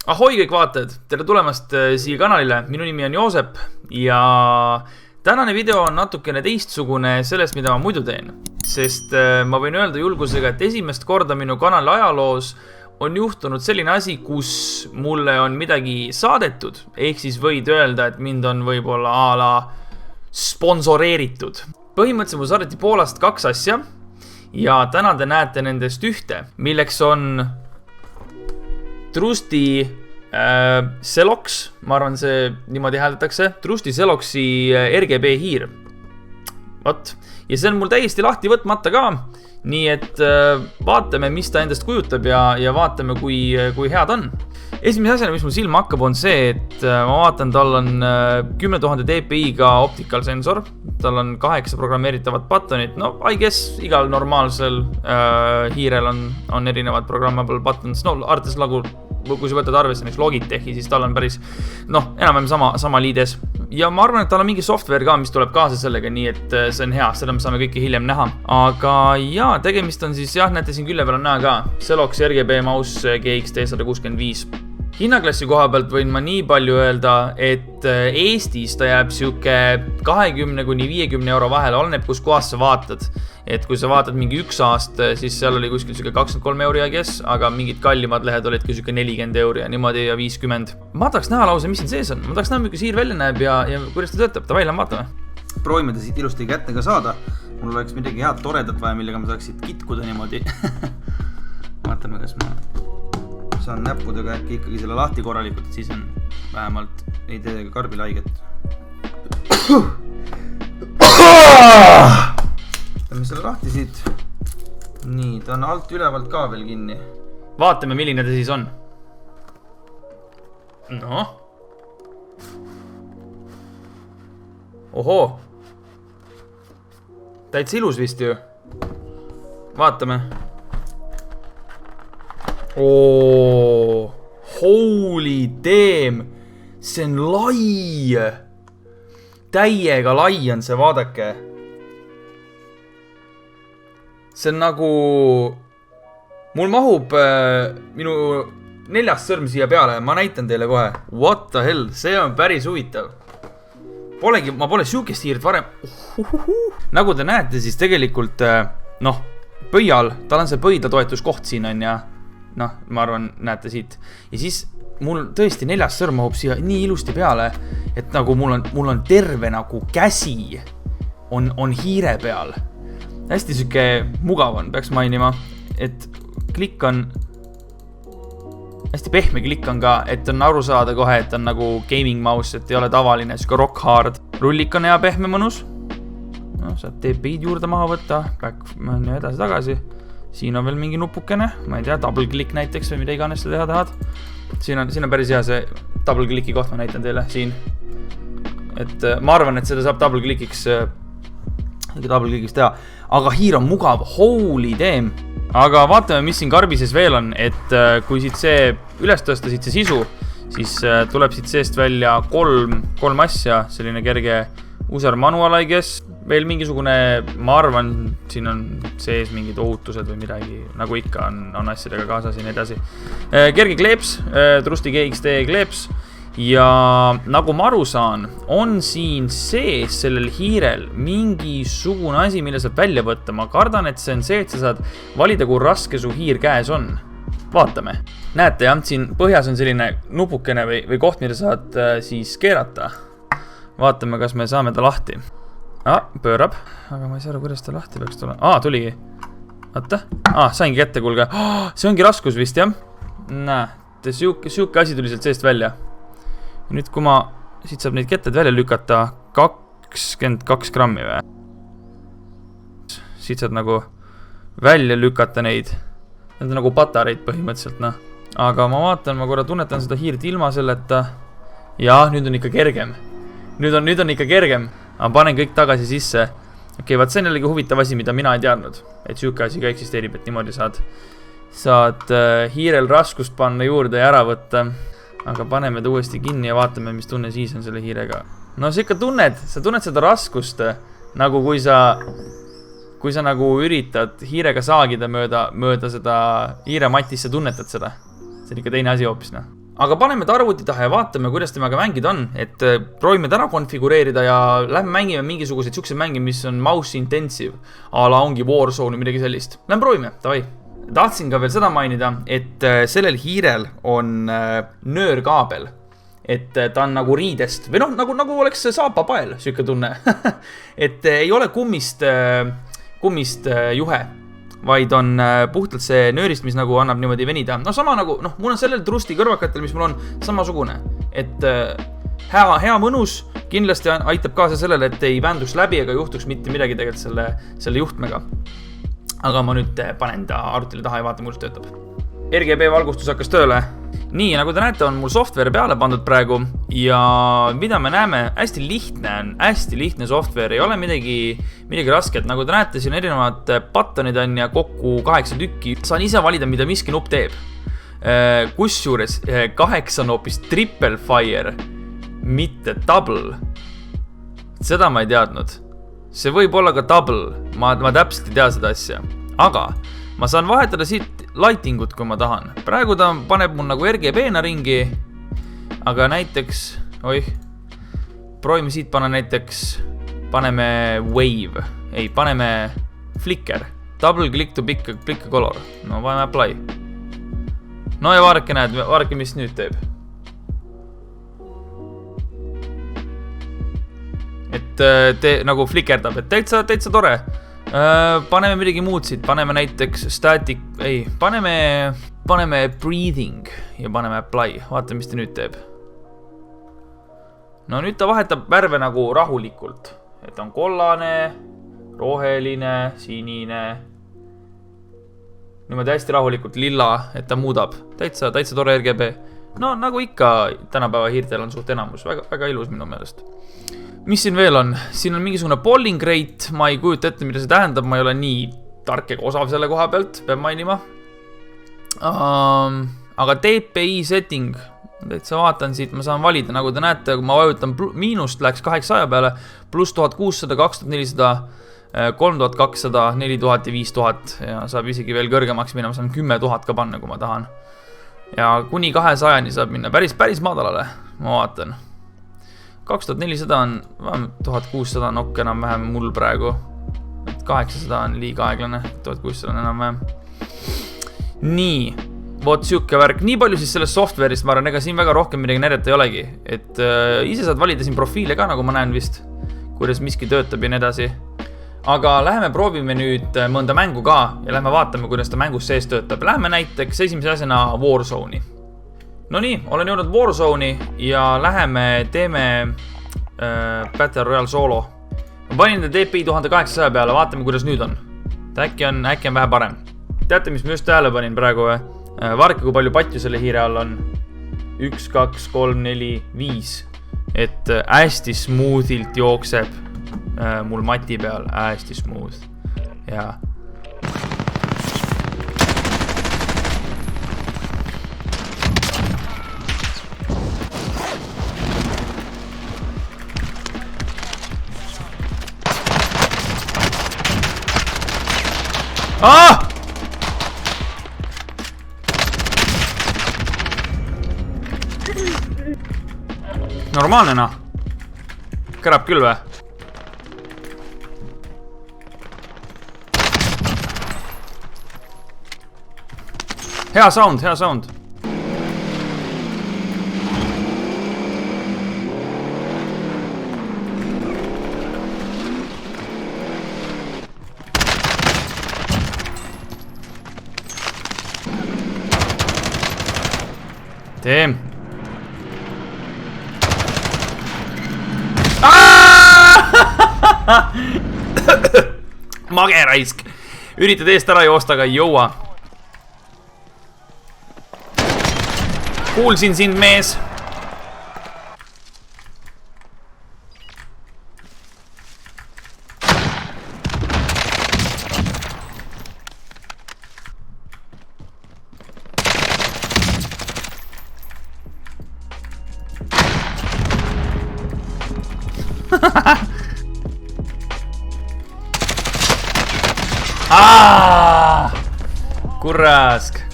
Ahoi kõik vaatajad, tere tulemast siia kanalile, minu nimi on Joosep ja tänane video on natukene teistsugune sellest, mida ma muidu teen. Sest ma võin öelda julgusega, et esimest korda minu kanali ajaloos on juhtunud selline asi, kus mulle on midagi saadetud. Ehk siis võid öelda, et mind on võib-olla a la sponsoreeritud. Põhimõtteliselt mul saadeti Poolast 2 asja ja täna te näete nendest ühte, milleks on Trusti Selox, ma arvan see niimoodi hääldatakse, Trusti Seloxi RGB hiir. Võt. Ja see on mul täiesti lahti võtmata ka, nii et vaatame, mis ta endast kujutab ja vaatame, kui head on. Esimese asjana, mis mul silma hakkab, on see, et ma vaatan, tal on 10 000 dpi-ga optical sensor, tal on 8 programmeeritavat buttonit, no I guess igal normaalsel hiirel on erinevad programmable buttons, no arvates nagu kui sa võtad arvesse näiteks Logitechi, siis tal on päris, enam-vähem sama liides. Ja ma arvan, et tal on mingi software ka, mis tuleb kaasa sellega, nii et see on hea, seda me saame kõike hiljem näha. Aga jaa, tegemist on siis, näete siin külje peal on näha ka, Selox RGB mouse GXT 165. Hinnaklassi koha pealt võin ma nii palju öelda, et Eestis ta jääb siuke 20–50 euro vahele, oleneb kus kohas sa vaatad. Et kui sa vaatad mingi 1 aasta, siis seal oli kuskil siuke 23 euri I guess, aga mingid kallimad lehed olid ka siuke 40 euri ja niimoodi ja 50. Ma tahaks näha lausa, mis siin sees on. Ma tahaks näha, milline hiir välja näeb ja kuidas ta töötab. Ta välja vaatame. Proovime ta siit ilusti kätte ka saada. Mul oleks midagi head toredat vaja, millega ma saaks siit kitkuda niimoodi. Vaatame, kas ma saan näppudega äkki ikkagi selle lahti korralikult, et siis on vähemalt ei tee karbile haiget. Võtame selle lahti siit. Nii, ta on alt ülevalt ka veel kinni. Vaatame, milline ta siis on. No. Ohoo. Täitsa ilus vist ju. Vaatame. Oh, holy damn. See on lai. Täiega lai on see, vaadake. See on nagu, mul mahub minu 4. sõrm siia peale, ma näitan teile kohe. What the hell, see on päris huvitav. Ma pole siukest hiirt varem. Nagu te näete, siis tegelikult, pöial, tal on see pöidlatoetuskoht siin on ja, ma arvan, näete siit. Ja siis mul tõesti 4. sõrm mahub siia nii ilusti peale, et nagu mul on terve nagu käsi on hiire peal. Hästi süke mugav on, peaks mainima, et klikk on, hästi pehme klikk on ka, et on aru saada kohe, et on nagu gaming mouse, et ei ole tavaline, süke rock hard. Rullik on hea pehme mõnus. Saab DPI-d juurde maha võtta, back on ja edasi tagasi. Siin on veel mingi nupukene, ma ei tea, double click näiteks või mida iganes sa teha tahad. Siin on päris hea see double clicki koht, ma näitan teile siin. Et ma arvan, et seda saab double clickiks teha. Aga hiir on mugav, holy damn. Aga vaatame, mis siin karbises veel on, et kui siit see üles tõsta siit see sisu, siis tuleb siit seest välja 3 asja, selline kerge user manual I guess. Veel mingisugune, ma arvan, siin on sees mingid ohutused või midagi, nagu ikka on asjadega kaasas ja nii edasi. Kerge kleeps, Trusti GXT kleeps ja nagu ma aru saan, on siin sees sellel hiirel mingisugune asi, mille saab välja võtta. Ma kardan, et see on see, et sa saad valida, kui raske su hiir käes on. Vaatame. Näete, siin põhjas on selline nupukene või koht, mida saad siis keerata. Vaatame, kas me saame ta lahti. Pöörab, aga ma ei saa aru, kuidas ta lahti peaks tulema. Tuligi. Vaata. Saingi kätte, kuulge. See ongi raskus vist, jah? Näete, siuke asi tuli sealt seest välja. Nüüd, kui ma siit saab neid ketted välja lükata 22 grammi või? Siit saad nagu välja lükata neid. Need on nagu patareid põhimõtteliselt, Aga ma vaatan, ma korra tunnetan seda hiirt ilma selleta. Ja, nüüd on ikka kergem. Nüüd on ikka kergem. Ma panen kõik tagasi sisse. Okei, vaat see on jällegi huvitav asi, mida mina ei teadnud. Et siuke asi ka eksisteerib, et niimoodi saad hiirel raskust panna juurde ja ära võtta. Aga paneme ta uuesti kinni ja vaatame, mis tunne siis on selle hiirega. No sa ikka sa tunned seda raskust, nagu kui sa nagu üritad hiirega saagida mööda seda hiirematist, sa tunnetad seda. See on ikka teine asi hoopis, aga paneme ta arvuti taha ja vaatame, kuidas temaga mängida on, et proovime täna konfigureerida ja lähme mängime mingisuguseid siukseid mänge, mis on mouse intensive, a la ongi Warzone või midagi sellist. Lähme proovime, davai. Tahtsin ka veel seda mainida, et sellel hiirel on nöörkaabel, et ta on nagu riidest või noh, nagu oleks saapapael, siuke tunne, et ei ole kummist juhe, vaid on puhtalt see nöörist, mis nagu annab niimoodi venida. No sama nagu, mul on sellel trusti kõrvakatel, mis mul on samasugune. Et hea mõnus kindlasti aitab kaasa sellele, et ei vänduks läbi ega juhtuks mitte midagi tegelikult selle juhtmega. Aga ma nüüd panen ta arvutile taha ja vaatan, kuidas töötab. RGB valgustus hakkas tööle. Nii, nagu te näete, on mul software peale pandud praegu ja mida me näeme, hästi lihtne software, ei ole midagi rasket. Nagu te näete, siin erinevad buttonid on ja kokku 8 tükki. Saan ise valida, mida miski nupp teeb. Kusjuures 8 on hoopis triple fire, mitte double. Seda ma ei teadnud. See võib olla ka double, ma täpselt ei tea seda asja. Aga ma saan vahetada siit lightingut, kui ma tahan. Praegu ta paneb mul nagu RGB-na ringi, aga näiteks, proovime siit panna näiteks, paneme wave, paneme flicker, double click to pick a color, no paneme apply. No ja vaadake, mis nüüd teeb. Et nagu flickerdab, et täitsa tore. Paneme midagi muud siit, paneme näiteks static, paneme breathing ja paneme apply, vaata mis ta nüüd teeb. No nüüd ta vahetab värve nagu rahulikult, et on kollane, roheline, sinine, niimoodi hästi rahulikult lilla, et ta muudab, täitsa tore RGB. No nagu ikka tänapäeva hiirtel on suht enamus, väga ilus minu meelest. Mis siin veel on? Siin on mingisugune polling rate, ma ei kujuta ette, mida see tähendab, ma ei ole nii tark ega osav selle koha pealt, peab mainima. Aga DPI setting, täitsa vaatan siit, ma saan valida, nagu te näete, kui ma vajutan miinust, läks 800 peale, pluss 1600, 2400, 3200, 4000 ja 5000 ja saab isegi veel kõrgemaks minna, ma saan 10 000 ka panna, kui ma tahan. Ja kuni 200-ni saab minna päris madalale, ma vaatan. 2400 on, 1600 on okk enam-vähem mul praegu. 800 on liiga aeglane, 1600 on enam-vähem. Nii, vot siuke värk. Nii palju siis sellest software'ist, ma arvan, ega siin väga rohkem midagi näidata ei olegi. Et ise saad valida siin profiile ka, nagu ma näen vist, kuidas miski töötab ja nii edasi. Aga läheme proovime nüüd mõnda mängu ka ja lähme vaatame, kuidas ta mängus sees töötab. Läheme näiteks esimese asjana Warzone'i. No nii, olen jõudnud Warzone'i ja läheme teeme Battle Royale solo. Ma panin DPI 1800 peale, vaatame, kuidas nüüd on. Äkki on vähe parem. Teate, mis ma just tähele panin praegu? Vaadake, kui palju patju selle hiire all on. 1, 2, 3, 4, 5. Et hästi smoothilt jookseb mul mati peal. Hästi smooth. Ja Normaalne, Kõrab küll või? Hea sound. Teem. Mage raisk. Üritad eest ära joosta, aga ei jõua. Kuulsin sind, mees.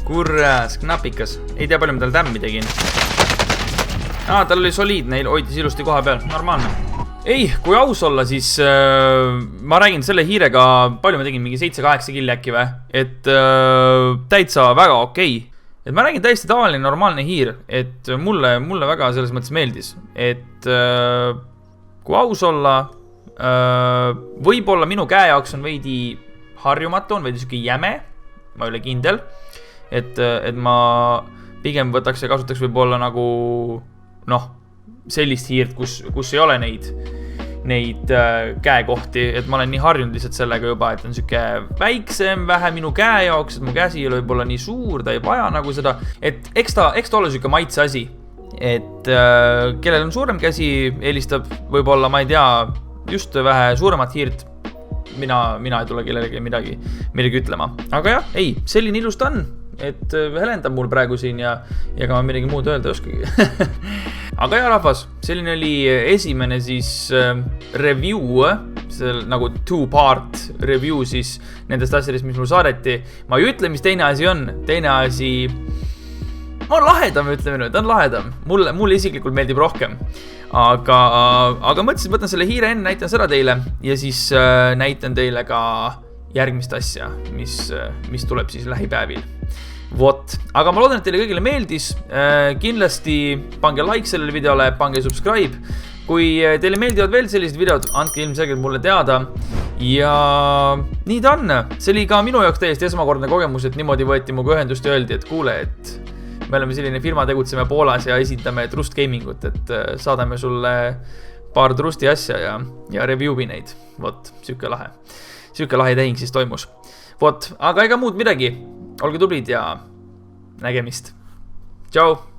Kurrask, napikas. Ei tea palju ma tal tämmi tegin. Tal oli soliidne, hoidis ilusti koha peal, normaalne. Ei, kui aus olla, siis ma räägin selle hiirega, palju ma tegin, mingi 7-8 killi äkki või? Et täitsa väga okei. Et ma räägin täiesti tavaline, normaalne hiir, et mulle väga selles mõttes meeldis. Et kui aus olla, võib-olla minu käe jaoks on veidi harjumatu, on veidi siuke jäme, ma ei ole kindel. Et ma pigem võtaks ja kasutaks võib-olla nagu, sellist hiirt, kus ei ole neid käekohti, et ma olen nii harjunud lihtsalt sellega juba, et on siuke väiksem, vähe minu käe jaoks, et mu käsi ei ole võib-olla nii suur, ta ei vaja nagu seda, et eks ta ole siuke maitse asi, et kellel on suurem käsi, eelistab võib-olla, ma ei tea, just vähe suuremat hiirt, mina ei tule kellelegi midagi ütlema, aga jah, ei, selline ilus ta on. Et helendab mul praegu siin ja ka ma midagi muud öelda ei oskagi. Aga jah, rahvas, selline oli esimene siis review, nagu two-part review siis nendest asjadest, mis mul saadeti. Ma ei ütle, mis teine asi on. Teine asi on lahedam, ütleme nüüd, on lahedam. Mulle isiklikult meeldib rohkem. Aga mõtlesin, võtan selle hiire enne, näitan seda teile ja siis näitan teile ka järgmist asja, mis tuleb siis lähipäevil. Vot, aga ma loodan, et teile kõigile meeldis. Kindlasti pange like sellele videole, pange subscribe. Kui teile meeldivad veel sellised videod, andke ilmselgelt mulle teada. Ja nii ta on. See oli ka minu jaoks täiesti esmakordne kogemus, et niimoodi võeti muga ühendust ja öeldi, et kuule, et me oleme selline firma, tegutseme Poolas ja esindame Trust Gamingut, et saadame sulle paar Trusti asja ja review'i neid. Vot, siuke lahe tehing siis toimus. Vot, aga ega muud midagi. Olge tublid ja nägemist. Tšau!